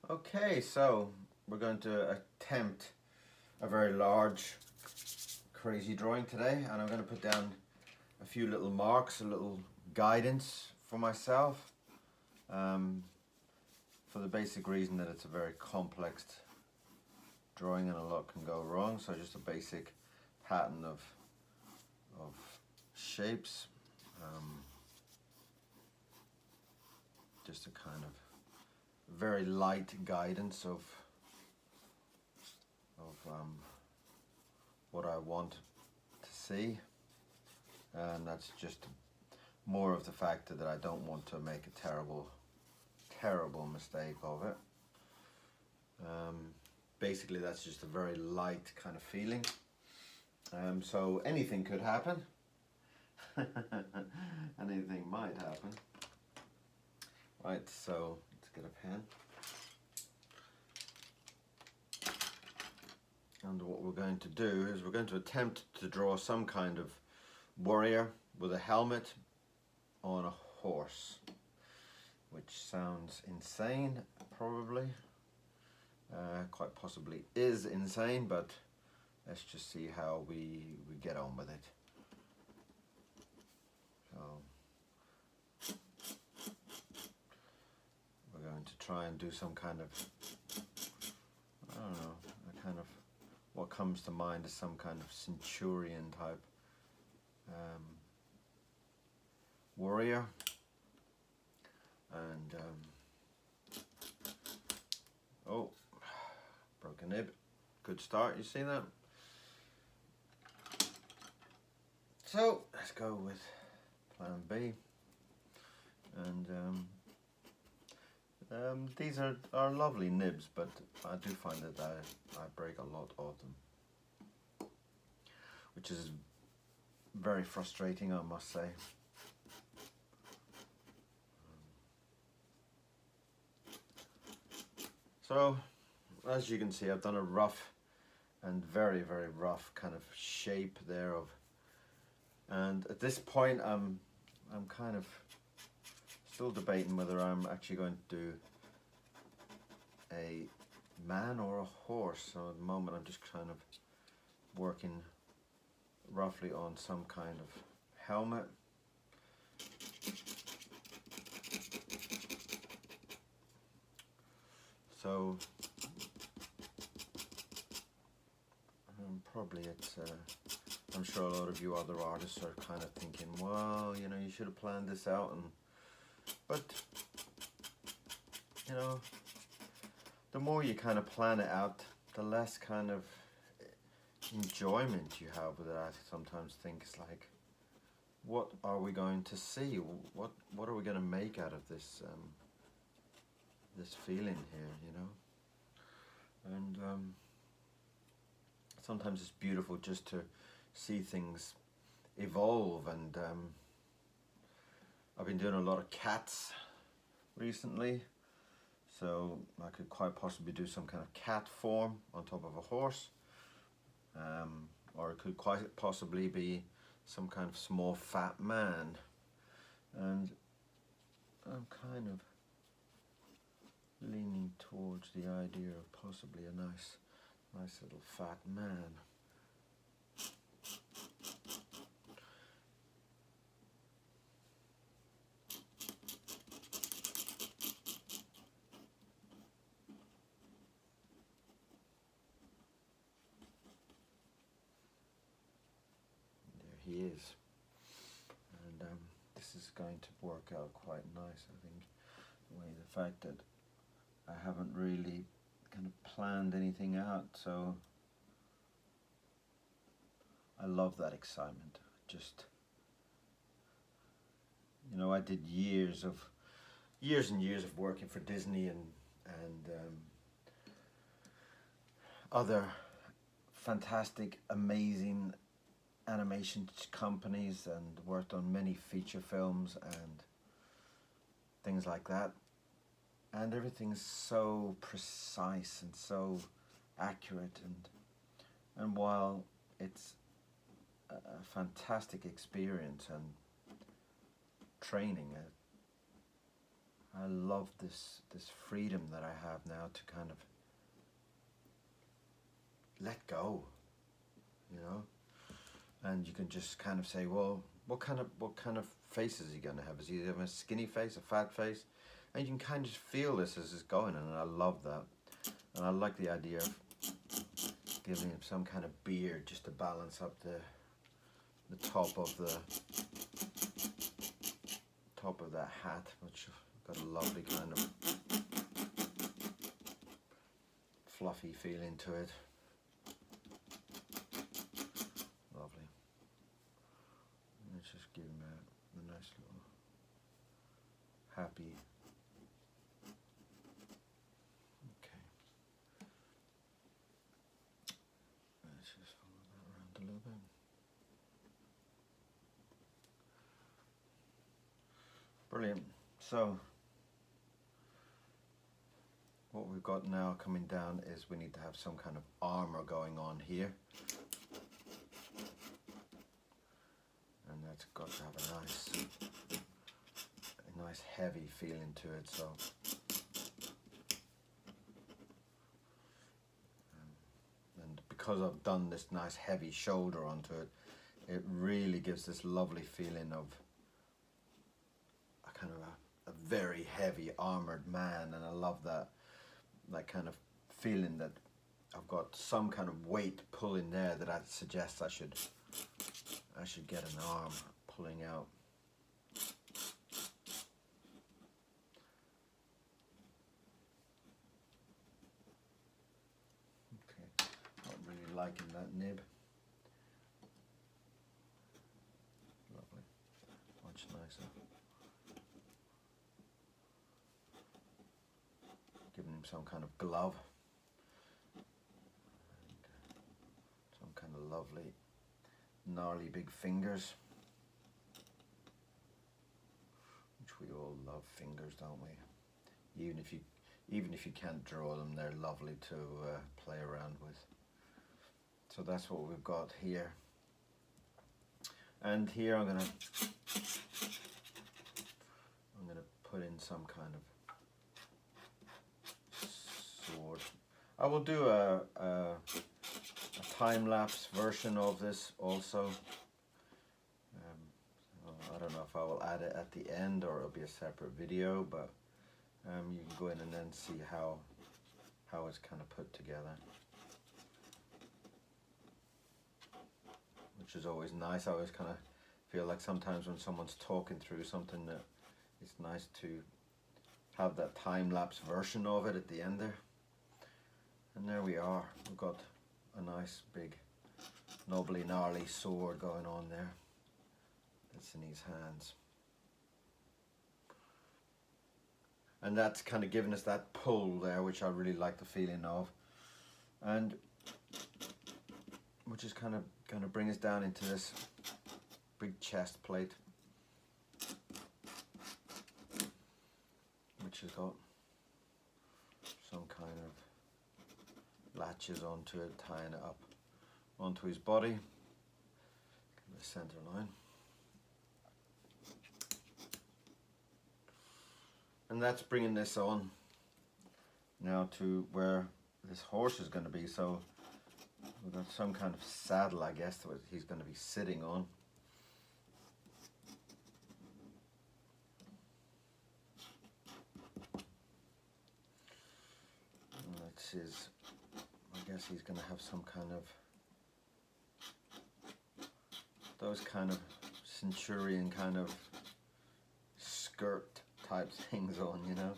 Okay, so we're going to attempt a very large, crazy drawing today, and I'm going to put down a few little marks, a little guidance for myself, um, for the basic reason that it's a very complex drawing and a lot can go wrong. So just a basic pattern of shapes, just a kind of very light guidance of what I want to see, and that's just more of the factor that I don't want to make a terrible mistake of it. Basically that's just a very light kind of feeling, so anything could happen. Anything might happen. Right, so let's get a pen. And what we're going to do is we're going to attempt to draw some kind of warrior with a helmet on a horse, which sounds insane, probably. Quite possibly is insane, but let's just see how we get on with it. So we're going to try and do some kind of, I don't know, a kind of, what comes to mind is some kind of centurion type warrior, and oh, broken nib. Good start, you see that? So let's go with plan B, and these are lovely nibs, but I do find that I break a lot of them, which is very frustrating, I must say. So as you can see, I've done a rough and very rough kind of shape there of, and at this point I'm kind of still debating whether I'm actually going to do a man or a horse. So at the moment I'm just kind of working roughly on some kind of helmet. So probably it's I'm sure a lot of you other artists are kind of thinking, well, you know, you should have planned this out, and but you know, the more you kind of plan it out, the less kind of enjoyment you have with it. I sometimes think it's like, what are we going to see? What are we going to make out of this this feeling here, you know? And sometimes it's beautiful just to see things evolve, and I've been doing a lot of cats recently, so I could quite possibly do some kind of cat form on top of a horse, or it could quite possibly be some kind of small fat man, and I'm kind of leaning towards the idea of possibly a nice little fat man. There he is, and this is going to work out quite nice, I think, the fact that I haven't really kind of planned anything out, so I love that excitement. Just, you know, I did years and years of working for Disney and other fantastic, amazing animation companies, and worked on many feature films and things like that. And everything's so precise and so accurate, and while it's a fantastic experience and training, I love this freedom that I have now to kind of let go, you know. And you can just kind of say, well, what kind of face is he going to have? Is he going to have a skinny face, a fat face? And you can kind of just feel this as it's going, and I love that. And I like the idea of giving him some kind of beard just to balance up the top of that hat, which got a lovely kind of fluffy feeling to it. Lovely. Let's just give him a nice little happy. Okay. Let's just follow that around a little bit. Brilliant. So what we've got now coming down is we need to have some kind of armor going on here. And that's got to have a nice heavy feeling to it. So and because I've done this nice heavy shoulder onto it, it really gives this lovely feeling of a kind of a very heavy armored man, and I love that kind of feeling that I've got some kind of weight pulling there that suggests I should get an arm pulling out. Okay, not really liking that nib. Lovely, much nicer. Giving him some kind of glove. And some kind of lovely, gnarly big fingers. Which we all love fingers, don't we? Even if you can't draw them, they're lovely to play around with. So that's what we've got here. And here I'm gonna put in some kind of sword. I will do a time-lapse version of this also. I don't know if I will add it at the end or it'll be a separate video, but you can go in and then see how it's kind of put together, which is always nice. I always kind of feel like sometimes when someone's talking through something that it's nice to have that time-lapse version of it at the end there. And there we are. We've got a nice big nobly gnarly sword going on there. That's in his hands. And that's kind of giving us that pull there, which I really like the feeling of. And which is kind of going to bring us down into this big chest plate, which has got some kind of latches onto it, tying it up onto his body, the center line. And that's bringing this on now to where this horse is going to be. So we've got some kind of saddle, I guess, that he's going to be sitting on. And that's his, I guess he's going to have some kind of, those kind of centurion kind of skirt type things on, you know.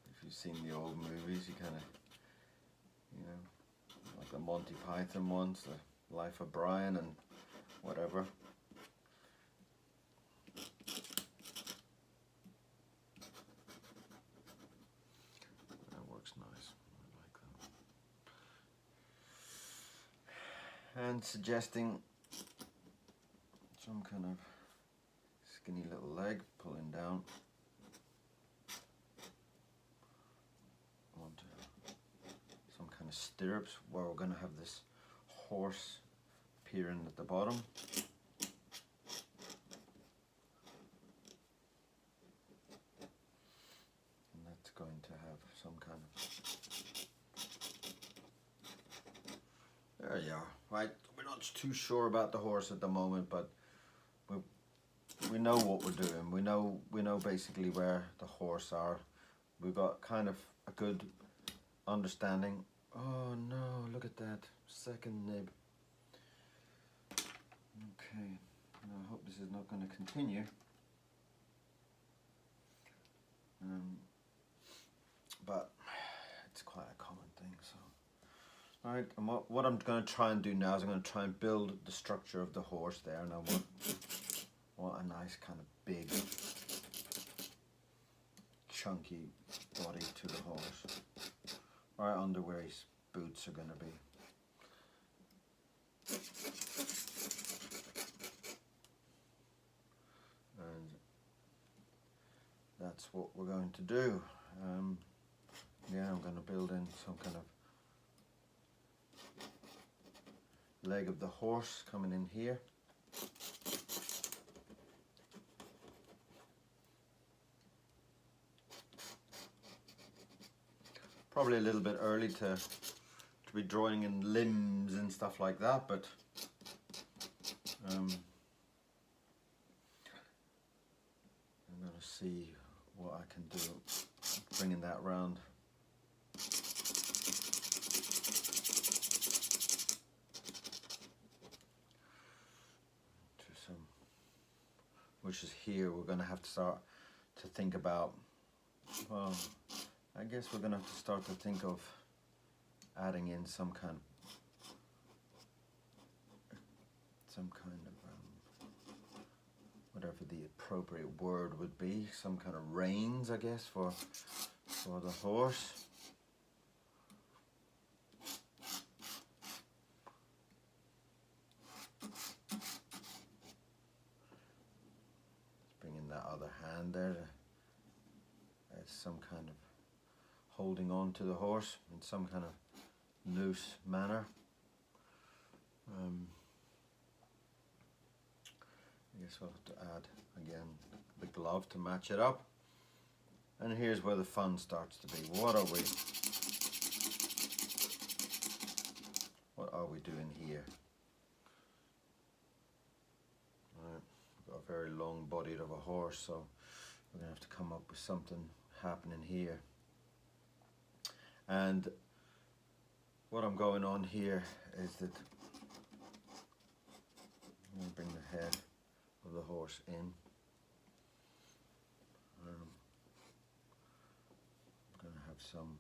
If you've seen the old movies, you kind of, you know, like the Monty Python ones, the Life of Brian and whatever. That works nice. I like that. And suggesting some kind of skinny little leg pulling down onto some kind of stirrups, where we're going to have this horse appearing at the bottom. There you are. Right, we're not too sure about the horse at the moment, but we know what we're doing. We know basically where the horse are. We've got kind of a good understanding. Oh no, look at that second nib. Okay, now I hope this is not going to continue. But it's quite a common thing. So, all right, and what I'm going to try and do now is I'm going to try and build the structure of the horse there. Now, what a nice kind of big, chunky body to the horse, right under where his boots are going to be. And that's what we're going to do. Yeah, I'm going to build in some kind of leg of the horse coming in here. Probably a little bit early to be drawing in limbs and stuff like that, but I'm going to see what I can do, bringing that round. Which is here, we're going to have to start to think about, well, I guess we're going to have to start to think of adding in some kind of whatever the appropriate word would be, some kind of reins, I guess, for the horse. Other hand there as some kind of holding on to the horse in some kind of loose manner. I guess we'll have to add again the glove to match it up. And here's where the fun starts to be. What are we doing here? A very long bodied of a horse, so we're going to have to come up with something happening here. And what I'm going on here is that I'm going to bring the head of the horse in. I'm going to have some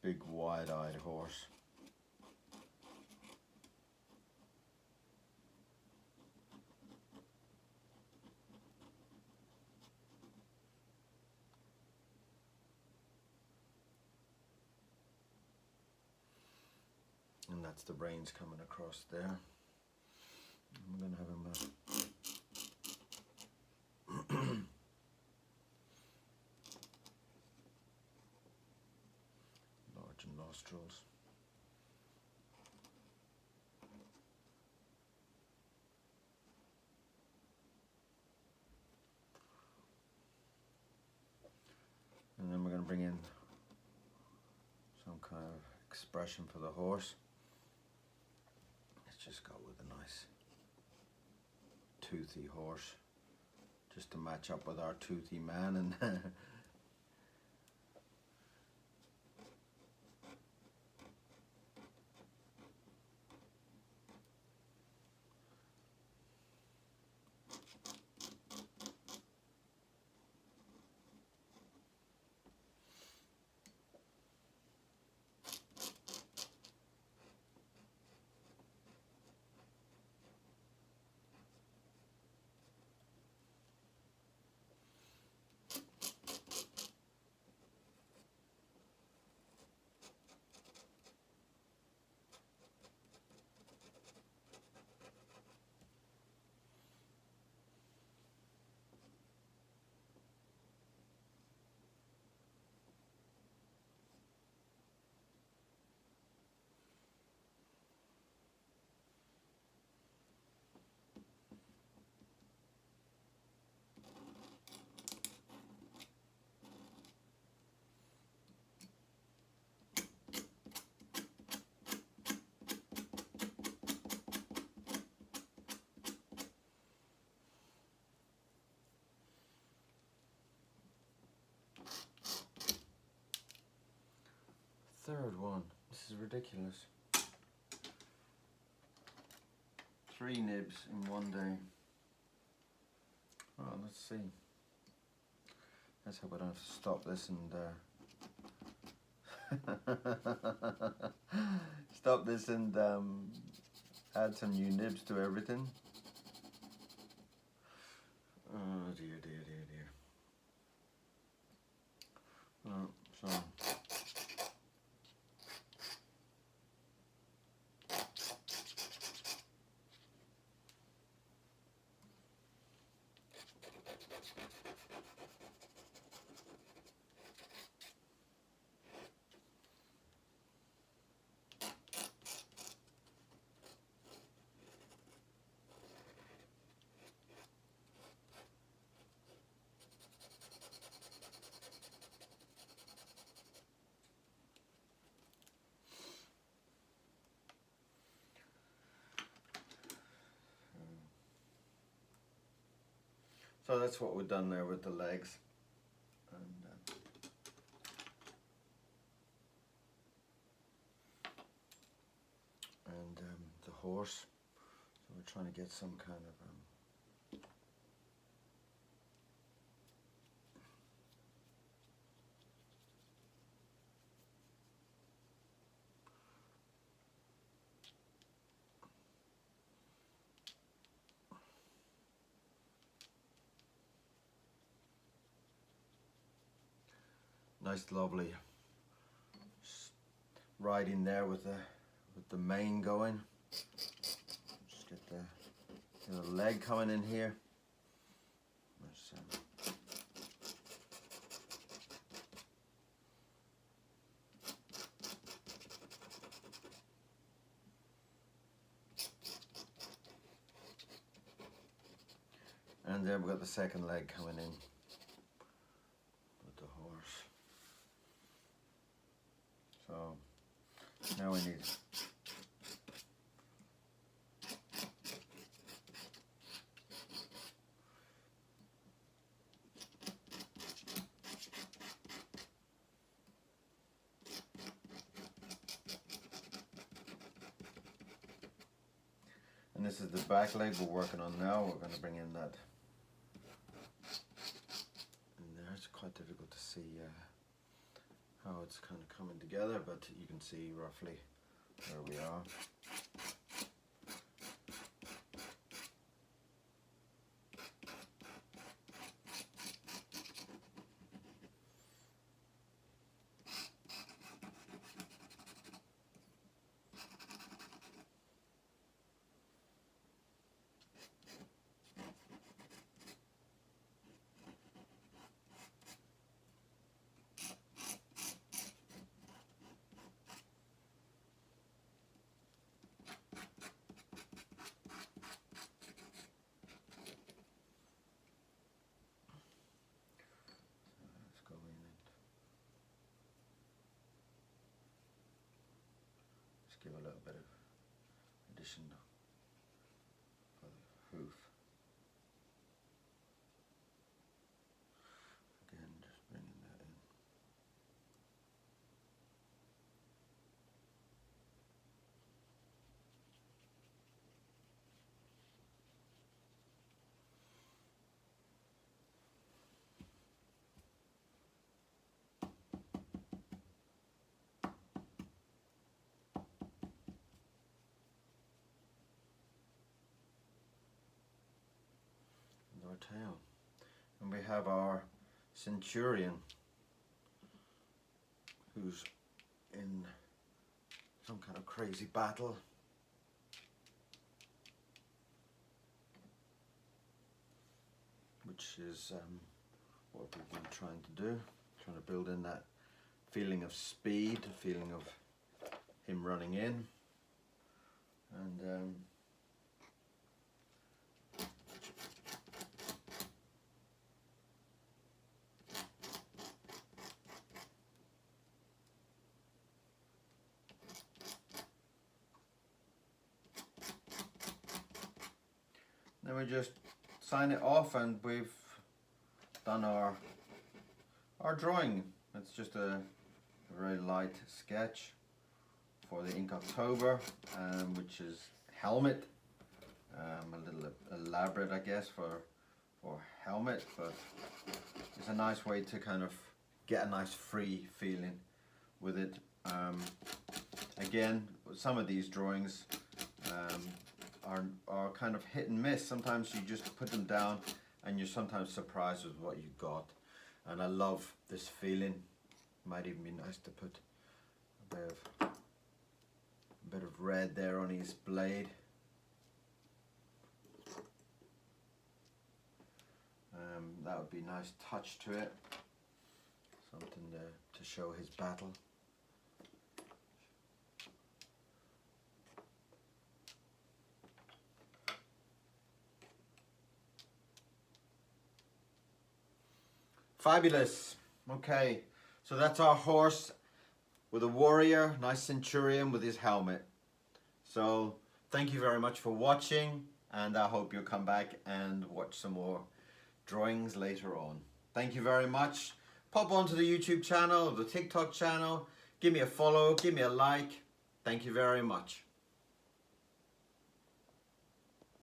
big wide-eyed horse. And that's the reins coming across there. I'm going to have him large nostrils. And then we're going to bring in some kind of expression for the horse. Let's just go with a nice toothy horse, just to match up with our toothy man. And ridiculous. 3 nibs in one day. Well, let's see. Let's hope I don't have to stop this and stop this and add some new nibs to everything. Oh dear, dear, dear, dear. Oh, so. So that's what we've done there with the legs. And the horse. So we're trying to get some kind of nice, lovely riding there with the mane going. Just get the leg coming in here. And there we've got the second leg coming in with the horse. So now we need and this is the back leg we're working on now. We're going to bring in that in there. It's quite difficult to see how it's kind of coming together, but you can see roughly where we are. Give a little bit of addition for the hoof. Again, just bringing that in. Tail. And we have our centurion who's in some kind of crazy battle. Which is what we've been trying to do. Trying to build in that feeling of speed, a feeling of him running in. And then we just sign it off, and we've done our drawing. It's just a very light sketch for the Inktober, which is helmet. A little elaborate, I guess, for helmet, but it's a nice way to kind of get a nice free feeling with it. Again, some of these drawings are kind of hit and miss. Sometimes you just put them down and you're sometimes surprised with what you got. And I love this feeling. Might even be nice to put a bit of red there on his blade. That would be a nice touch to it. Something to show his battle. Fabulous. Okay, so that's our horse with a warrior, nice centurion with his helmet. So thank you very much for watching, and I hope you'll come back and watch some more drawings later on. Thank you very much. Pop onto the YouTube channel, the TikTok channel, give me a follow, give me a like. Thank you very much.